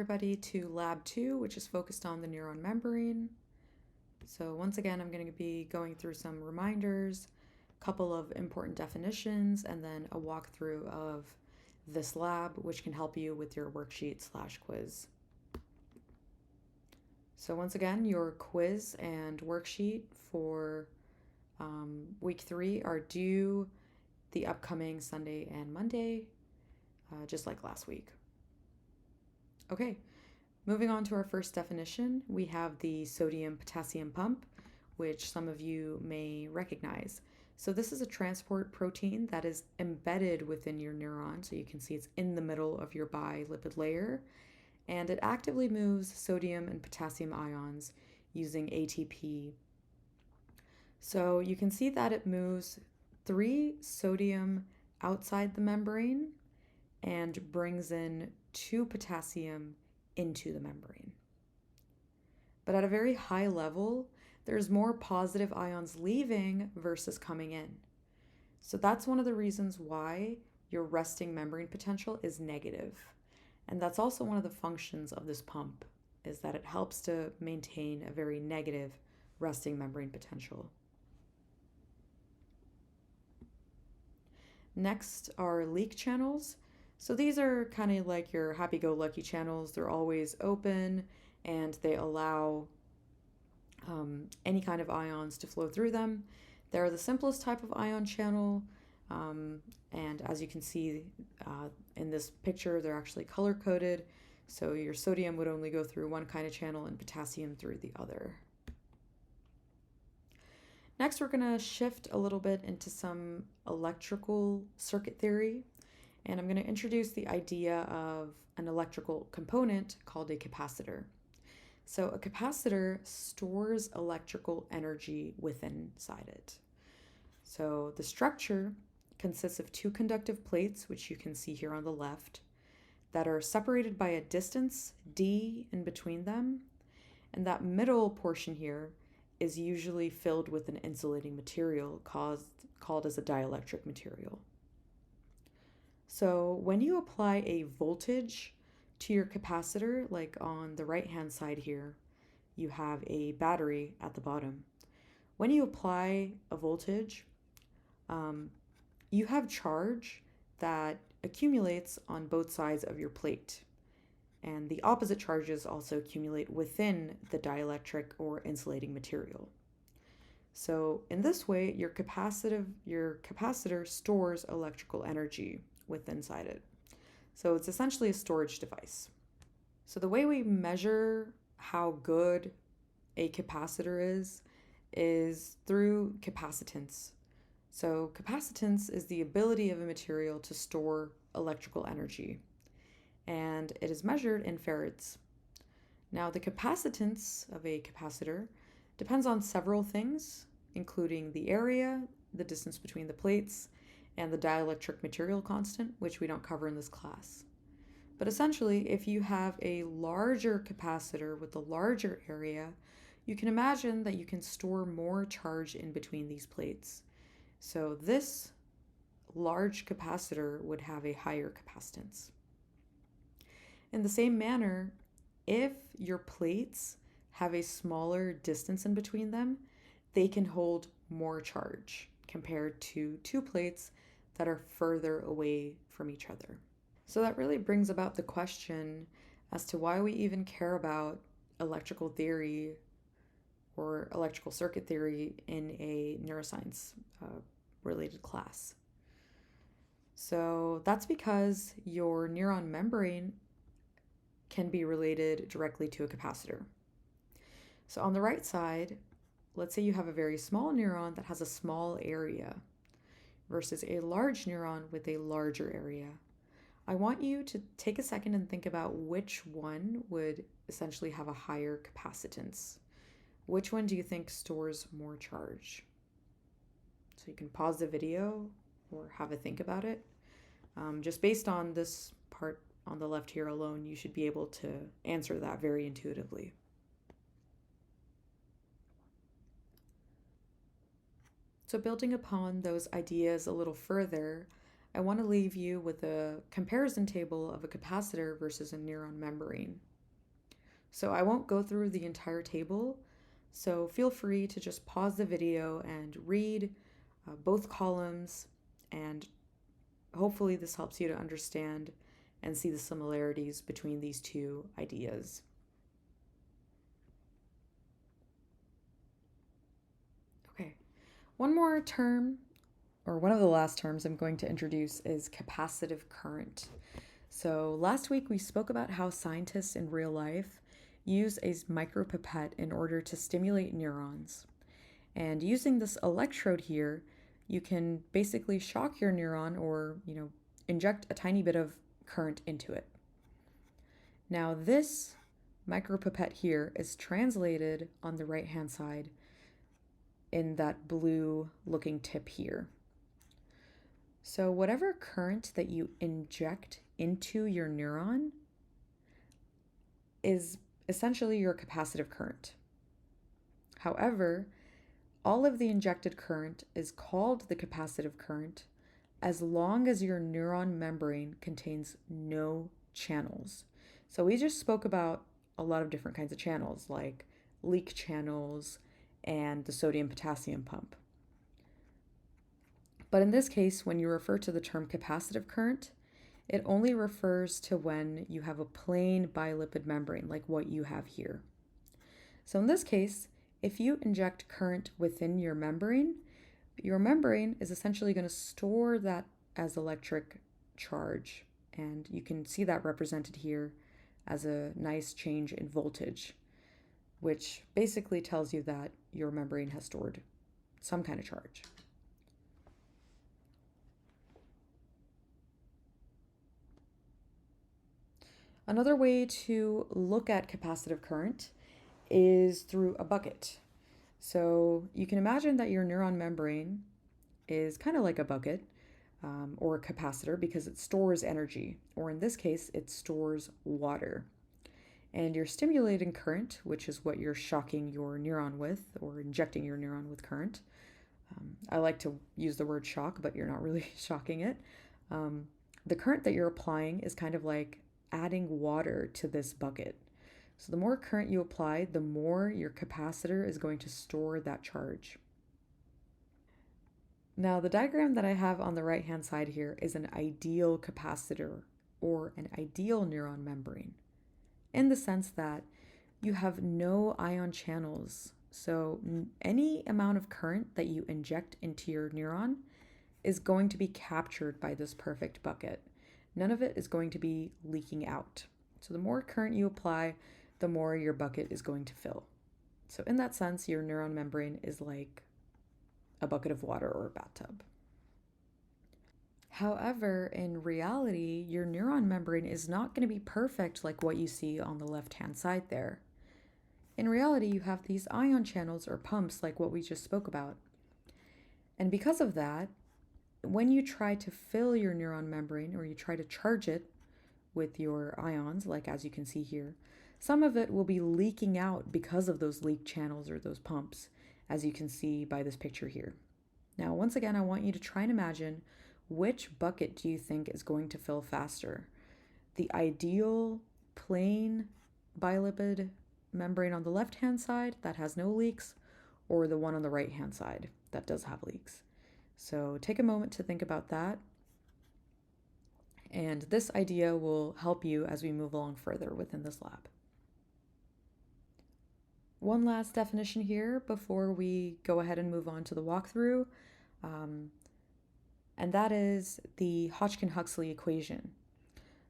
Everybody to lab 2, which is focused on the neuron membrane. So once again, I'm going to be going through some reminders, a couple of important definitions, and then a walkthrough of this lab, which can help you with your worksheet/quiz. So once again, your quiz and worksheet for week 3 are due the upcoming Sunday and Monday, just like last week. Okay, moving on to our first definition, we have the sodium-potassium pump, which some of you may recognize. So this is a transport protein that is embedded within your neuron. So you can see it's in the middle of your bilipid layer, and it actively moves sodium and potassium ions using ATP. So you can see that it moves 3 sodium outside the membrane and brings in 2 potassium into the membrane. But at a very high level, there's more positive ions leaving versus coming in. So that's one of the reasons why your resting membrane potential is negative. And that's also one of the functions of this pump, is that it helps to maintain a very negative resting membrane potential. Next are leak channels. So these are kind of like your happy-go-lucky channels. They're always open and they allow any kind of ions to flow through them. They're the simplest type of ion channel, and as you can see in this picture, they're actually color-coded. So your sodium would only go through one kind of channel and potassium through the other. Next, we're going to shift a little bit into some electrical circuit theory. And I'm going to introduce the idea of an electrical component called a capacitor. So a capacitor stores electrical energy inside it. So the structure consists of 2 conductive plates, which you can see here on the left, that are separated by a distance d in between them. And that middle portion here is usually filled with an insulating material called as a dielectric material. So when you apply a voltage to your capacitor, like on the right-hand side here, you have a battery at the bottom. When you apply a voltage, you have charge that accumulates on both sides of your plate. And the opposite charges also accumulate within the dielectric or insulating material. So in this way, your capacitor stores electrical energy inside it. So it's essentially a storage device. So the way we measure how good a capacitor is through capacitance. So capacitance is the ability of a material to store electrical energy, and it is measured in farads. Now, the capacitance of a capacitor depends on several things, including the area, the distance between the plates, and the dielectric material constant, which we don't cover in this class. But essentially, if you have a larger capacitor with a larger area, you can imagine that you can store more charge in between these plates. So this large capacitor would have a higher capacitance. In the same manner, if your plates have a smaller distance in between them, they can hold more charge compared to 2 plates that are further away from each other. So that really brings about the question as to why we even care about electrical theory or electrical circuit theory in a neuroscience related class. So that's because your neuron membrane can be related directly to a capacitor. So on the right side, let's say you have a very small neuron that has a small area versus a large neuron with a larger area. I want you to take a second and think about which one would essentially have a higher capacitance. Which one do you think stores more charge? So you can pause the video or have a think about it. Just based on this part on the left here alone, you should be able to answer that very intuitively. So building upon those ideas a little further, I want to leave you with a comparison table of a capacitor versus a neuron membrane. So I won't go through the entire table, so feel free to just pause the video and read both columns, and hopefully this helps you to understand and see the similarities between these two ideas. Okay, one more term, or one of the last terms I'm going to introduce, is capacitive current. So last week we spoke about how scientists in real life use a micropipette in order to stimulate neurons. And using this electrode here, you can basically shock your neuron or, inject a tiny bit of current into it. Now this micropipette here is translated on the right-hand side in that blue looking tip here. So whatever current that you inject into your neuron is essentially your capacitive current. However, all of the injected current is called the capacitive current as long as your neuron membrane contains no channels. So we just spoke about a lot of different kinds of channels, like leak channels and the sodium-potassium pump. But in this case, when you refer to the term capacitive current, it only refers to when you have a plain bilipid membrane, like what you have here. So in this case, if you inject current within your membrane is essentially going to store that as electric charge. And you can see that represented here as a nice change in voltage, which basically tells you that your membrane has stored some kind of charge. Another way to look at capacitive current is through a bucket. So you can imagine that your neuron membrane is kind of like a bucket or a capacitor because it stores energy, or in this case, it stores water. And you're stimulating current, which is what you're shocking your neuron with or injecting your neuron with current. I like to use the word shock, but you're not really shocking it. The current that you're applying is kind of like adding water to this bucket. So the more current you apply, the more your capacitor is going to store that charge. Now, the diagram that I have on the right-hand side here is an ideal capacitor or an ideal neuron membrane, in the sense that you have no ion channels. So any amount of current that you inject into your neuron is going to be captured by this perfect bucket. None of it is going to be leaking out. So the more current you apply, the more your bucket is going to fill. So in that sense, your neuron membrane is like a bucket of water or a bathtub. However, in reality, your neuron membrane is not going to be perfect like what you see on the left-hand side there. In reality, you have these ion channels or pumps like what we just spoke about. And because of that, when you try to fill your neuron membrane or you try to charge it with your ions, like as you can see here, some of it will be leaking out because of those leak channels or those pumps, as you can see by this picture here. Now, once again, I want you to try and imagine which bucket do you think is going to fill faster? The ideal plain bilipid membrane on the left-hand side that has no leaks, or the one on the right-hand side that does have leaks? So take a moment to think about that. And this idea will help you as we move along further within this lab. One last definition here before we go ahead and move on to the walkthrough, and that is the Hodgkin-Huxley equation.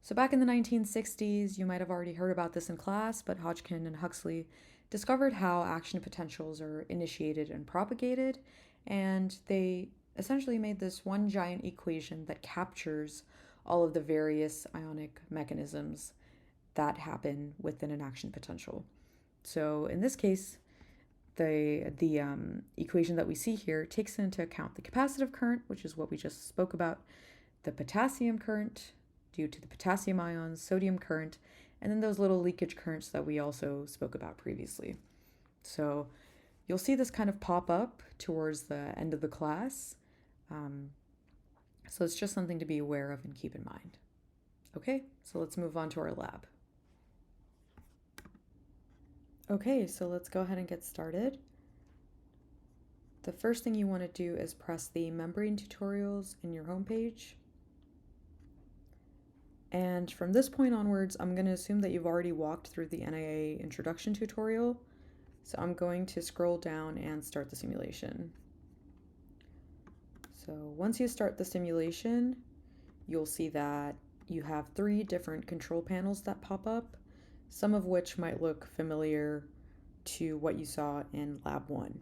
So back in the 1960s, you might have already heard about this in class, but Hodgkin and Huxley discovered how action potentials are initiated and propagated, and they essentially made this one giant equation that captures all of the various ionic mechanisms that happen within an action potential. So in this case, the equation that we see here takes into account the capacitive current, which is what we just spoke about, the potassium current due to the potassium ions, sodium current, and then those little leakage currents that we also spoke about previously. So you'll see this kind of pop up towards the end of the class. So it's just something to be aware of and keep in mind. Okay, so let's move on to our lab. Okay, so let's go ahead and get started. The first thing you want to do is press the membrane tutorials in your homepage. And from this point onwards, I'm going to assume that you've already walked through the NIA introduction tutorial. So I'm going to scroll down and start the simulation. So once you start the simulation, you'll see that you have 3 different control panels that pop up, some of which might look familiar to what you saw in Lab 1.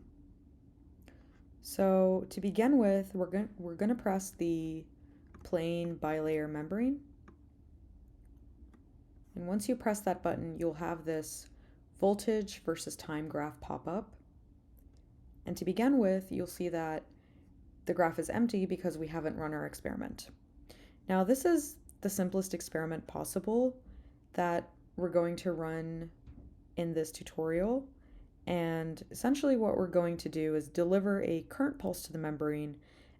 So to begin with, we're going to press the plain bilayer membrane. And once you press that button, you'll have this voltage versus time graph pop up. And to begin with, you'll see that the graph is empty because we haven't run our experiment. Now, this is the simplest experiment possible that we're going to run in this tutorial. And essentially what we're going to do is deliver a current pulse to the membrane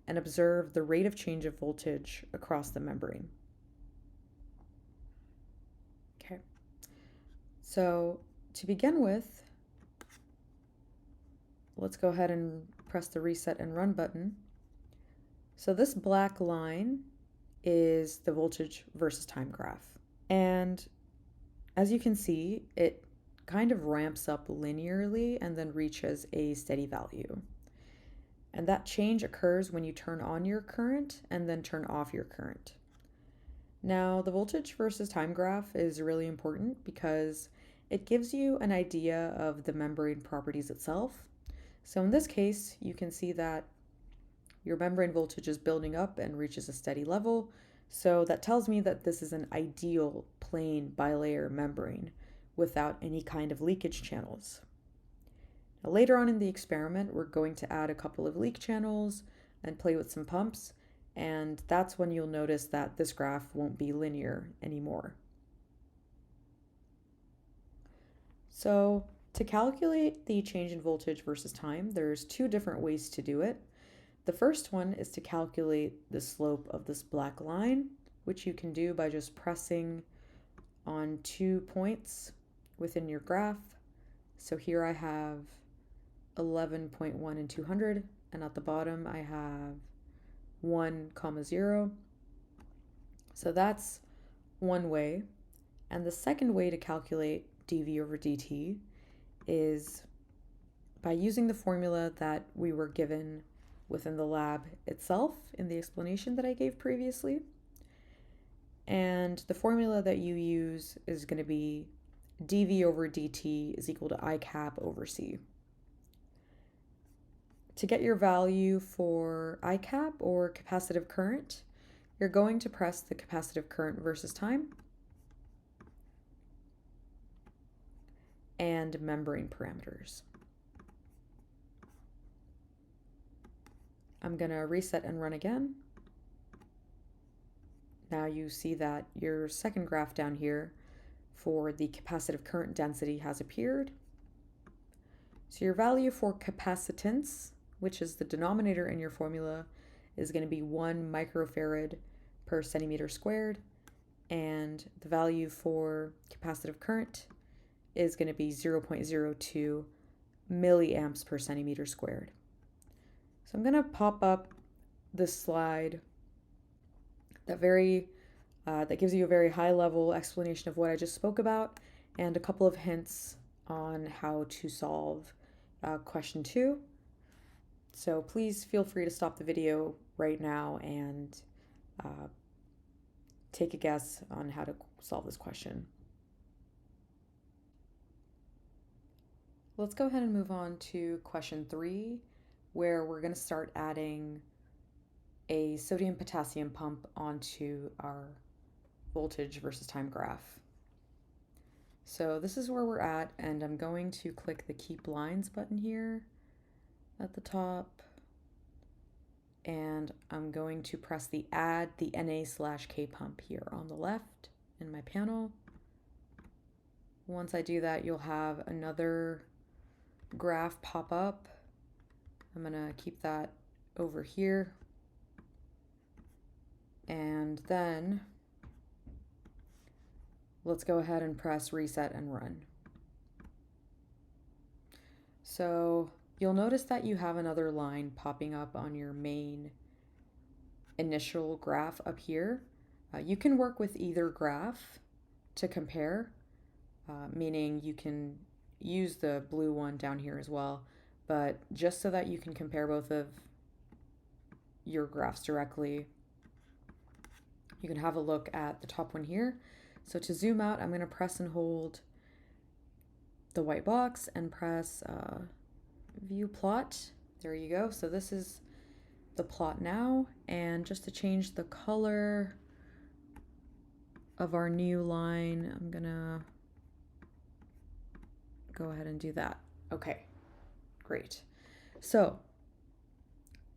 and observe the rate of change of voltage across the membrane. Okay, so to begin with, let's go ahead and press the reset and run button. So this black line is the voltage versus time graph. And as you can see, it kind of ramps up linearly and then reaches a steady value. And that change occurs when you turn on your current and then turn off your current. Now, the voltage versus time graph is really important because it gives you an idea of the membrane properties itself. So in this case, you can see that your membrane voltage is building up and reaches a steady level. So that tells me that this is an ideal plain bilayer membrane without any kind of leakage channels. Now, later on in the experiment, we're going to add a couple of leak channels and play with some pumps, and that's when you'll notice that this graph won't be linear anymore. So to calculate the change in voltage versus time, there's 2 different ways to do it. The first one is to calculate the slope of this black line, which you can do by just pressing on 2 points within your graph. So here I have 11.1 and 200, and at the bottom I have 1, 0. So that's one way. And the second way to calculate dV over dt is by using the formula that we were given within the lab itself in the explanation that I gave previously. And the formula that you use is going to be dV over dt is equal to I cap over C. To get your value for I cap or capacitive current, you're going to press the capacitive current versus time and membrane parameters. I'm going to reset and run again. Now you see that your second graph down here for the capacitive current density has appeared. So your value for capacitance, which is the denominator in your formula, is going to be 1 microfarad per centimeter squared, and the value for capacitive current is going to be 0.02 milliamps per centimeter squared. So I'm going to pop up this slide that gives you a very high-level explanation of what I just spoke about and a couple of hints on how to solve question 2. So please feel free to stop the video right now and take a guess on how to solve this question. Let's go ahead and move on to question 3, where we're going to start adding a sodium-potassium pump onto our voltage versus time graph. So this is where we're at, and I'm going to click the Keep Lines button here at the top, and I'm going to press the Add the NA/K pump here on the left in my panel. Once I do that, you'll have another graph pop up. I'm gonna keep that over here. And then let's go ahead and press reset and run. So you'll notice that you have another line popping up on your main initial graph up here. You can work with either graph to compare, meaning you can use the blue one down here as well, but just so that you can compare both of your graphs directly, you can have a look at the top one here. So to zoom out, I'm going to press and hold the white box and press view plot. There you go. So this is the plot now, and just to change the color of our new line, I'm gonna go ahead and do that. Okay, great. So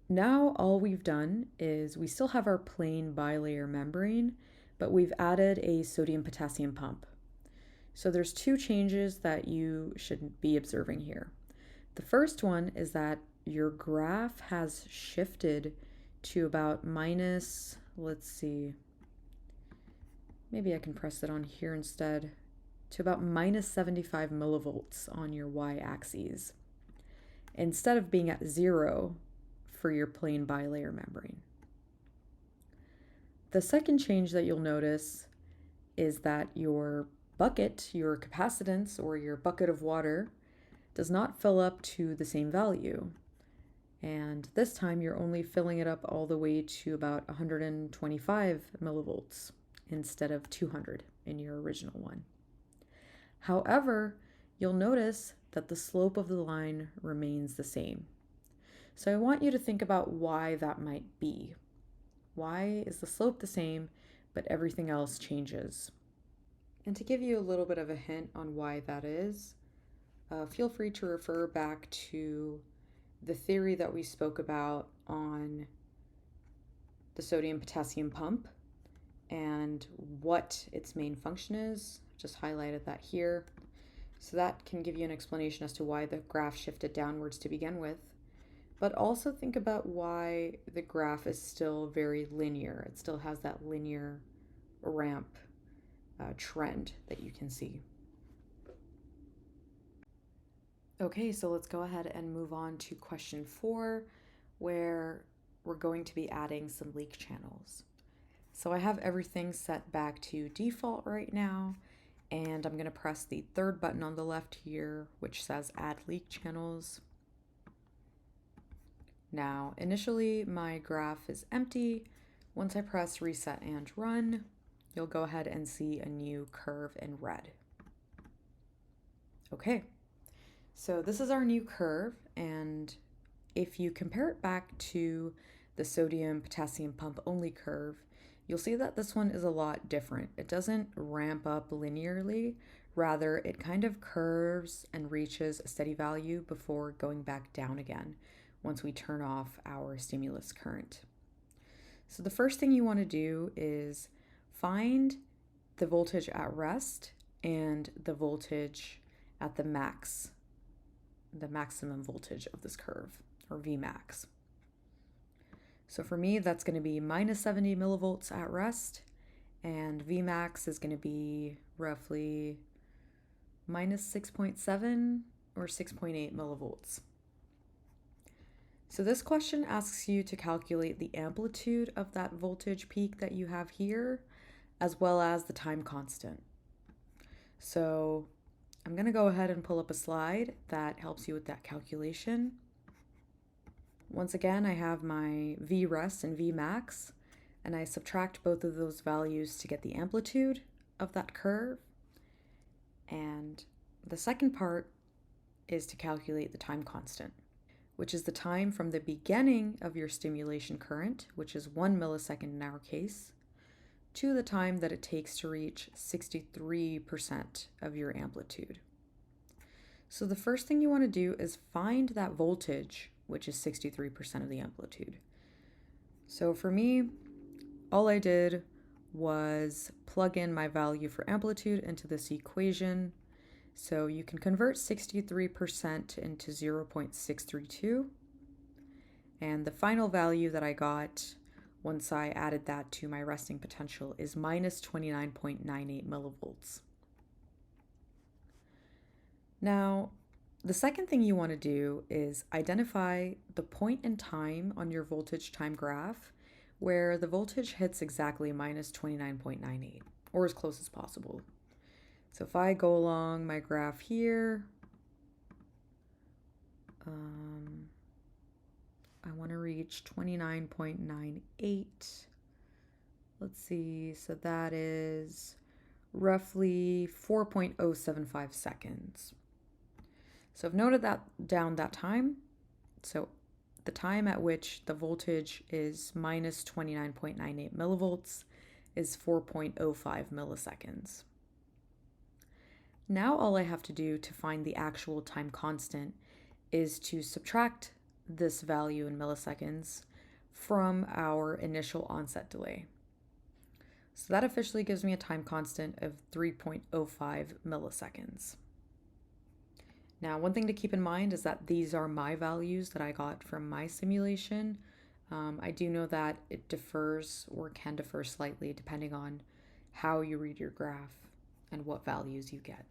now all we've done is we still have our plain bilayer membrane, but we've added a sodium-potassium pump. So there's two changes that you should be observing here. The first one is that your graph has shifted to about minus, let's see, maybe I can press it on here instead, to about minus 75 millivolts on your y-axis, instead of being at 0 for your plain bilayer membrane. The second change that you'll notice is that your bucket, your capacitance, or your bucket of water does not fill up to the same value. And this time you're only filling it up all the way to about 125 millivolts instead of 200 in your original one. However, you'll notice that the slope of the line remains the same. So I want you to think about why that might be. Why is the slope the same, but everything else changes? And to give you a little bit of a hint on why that is, feel free to refer back to the theory that we spoke about on the sodium-potassium pump and what its main function is. Just highlighted that here. So that can give you an explanation as to why the graph shifted downwards to begin with. But also think about why the graph is still very linear. It still has that linear ramp trend that you can see. Okay, so let's go ahead and move on to question 4, where we're going to be adding some leak channels. So I have everything set back to default right now, and I'm going to press the third button on the left here, which says Add Leak Channels. Now, initially my graph is empty. Once I press Reset and Run, you'll go ahead and see a new curve in red. Okay. So this is our new curve, and if you compare it back to the sodium-potassium pump only curve, you'll see that this one is a lot different. It doesn't ramp up linearly, rather it kind of curves and reaches a steady value before going back down again once we turn off our stimulus current. So the first thing you want to do is find the voltage at rest and the voltage at the maximum voltage of this curve, or Vmax. So for me, that's going to be minus 70 millivolts at rest, and Vmax is going to be roughly minus 6.7 or 6.8 millivolts. So this question asks you to calculate the amplitude of that voltage peak that you have here, as well as the time constant. So I'm going to go ahead and pull up a slide that helps you with that calculation. Once again, I have my Vrest and Vmax, and I subtract both of those values to get the amplitude of that curve. And the second part is to calculate the time constant, which is the time from the beginning of your stimulation current, which is 1 millisecond in our case, to the time that it takes to reach 63% of your amplitude. So the first thing you want to do is find that voltage, which is 63% of the amplitude. So for me, all I did was plug in my value for amplitude into this equation. So you can convert 63% into 0.632. And the final value that I got once I added that to my resting potential is minus 29.98 millivolts. Now, The second thing you want to do is identify the point in time on your voltage time graph where the voltage hits exactly minus 29.98, or as close as possible. So if I go along my graph here, I want to reach 29.98. Let's see, so that is roughly 4.075 seconds. So I've noted that down that time. So the time at which the voltage is minus 29.98 millivolts is 4.05 milliseconds. Now all I have to do to find the actual time constant is to subtract this value in milliseconds from our initial onset delay. So that officially gives me a time constant of 3.05 milliseconds. Now, one thing to keep in mind is that these are my values that I got from my simulation. I do know that it differs or can differ slightly depending on how you read your graph and what values you get.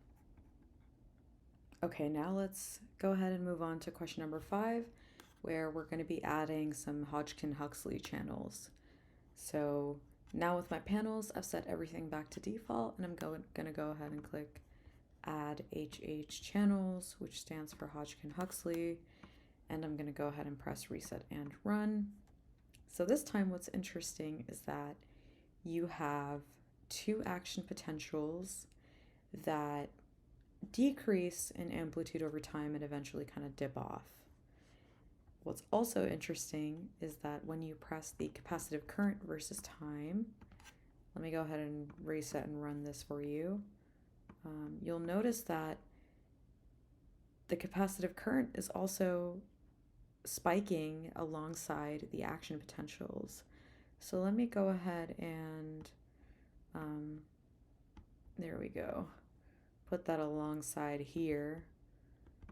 Okay, now let's go ahead and move on to question number 5, where we're going to be adding some Hodgkin-Huxley channels. So now with my panels, I've set everything back to default, and I'm going to go ahead and click Add HH Channels, which stands for Hodgkin-Huxley, and I'm going to go ahead and press Reset and Run. So this time what's interesting is that you have 2 action potentials that decrease in amplitude over time and eventually kind of dip off. What's also interesting is that when you press the capacitive current versus time, let me go ahead and reset and run this for you. You'll notice that the capacitive current is also spiking alongside the action potentials. So let me go ahead and, there we go, put that alongside here,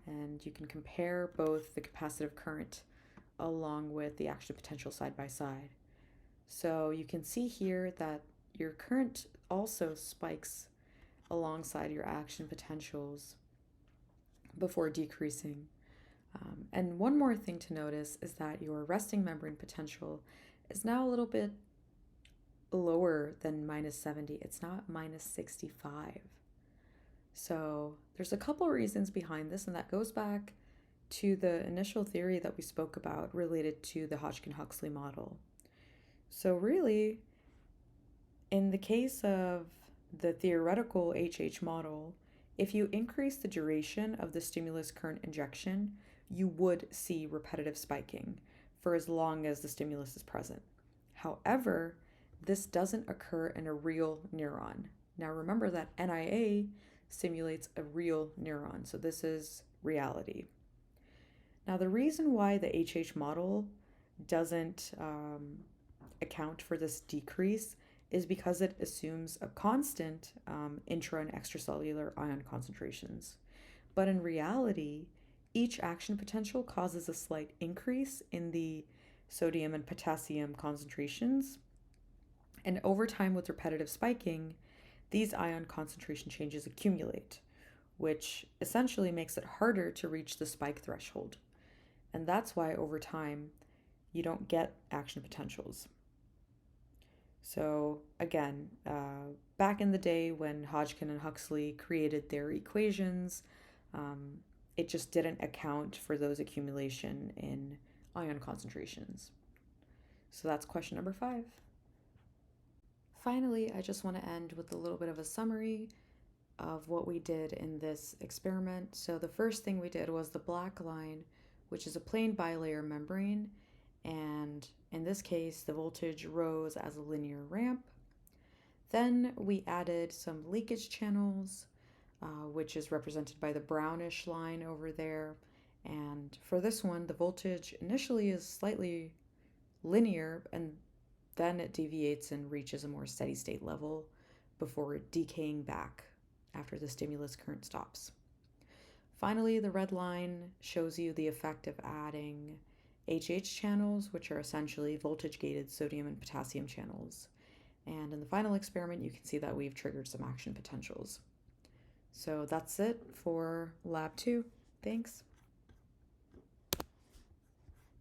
and you can compare both the capacitive current along with the action potential side by side. So you can see here that your current also spikes alongside your action potentials before decreasing. And one more thing to notice is that your resting membrane potential is now a little bit lower than minus 70. It's now at minus 65. So there's a couple reasons behind this, and that goes back to the initial theory that we spoke about related to the Hodgkin-Huxley model. So really, in the case of the theoretical HH model, if you increase the duration of the stimulus current injection, you would see repetitive spiking for as long as the stimulus is present. However, this doesn't occur in a real neuron. Now remember that NIA simulates a real neuron, so this is reality. Now the reason why the HH model doesn't account for this decrease is because it assumes a constant intra and extracellular ion concentrations. But in reality, each action potential causes a slight increase in the sodium and potassium concentrations. And over time with repetitive spiking, these ion concentration changes accumulate, which essentially makes it harder to reach the spike threshold. And that's why over time, you don't get action potentials. So again, back in the day when Hodgkin and Huxley created their equations, it just didn't account for those accumulation in ion concentrations. So that's question number 5. Finally, I just want to end with a little bit of a summary of what we did in this experiment. So the first thing we did was the black line, which is a plain bilayer membrane, and in this case, the voltage rose as a linear ramp. Then we added some leakage channels, which is represented by the brownish line over there. And for this one, the voltage initially is slightly linear, and then it deviates and reaches a more steady state level before decaying back after the stimulus current stops. Finally, the red line shows you the effect of adding HH channels, which are essentially voltage-gated sodium and potassium channels. And in the final experiment, you can see that we've triggered some action potentials. So that's it for Lab 2. Thanks.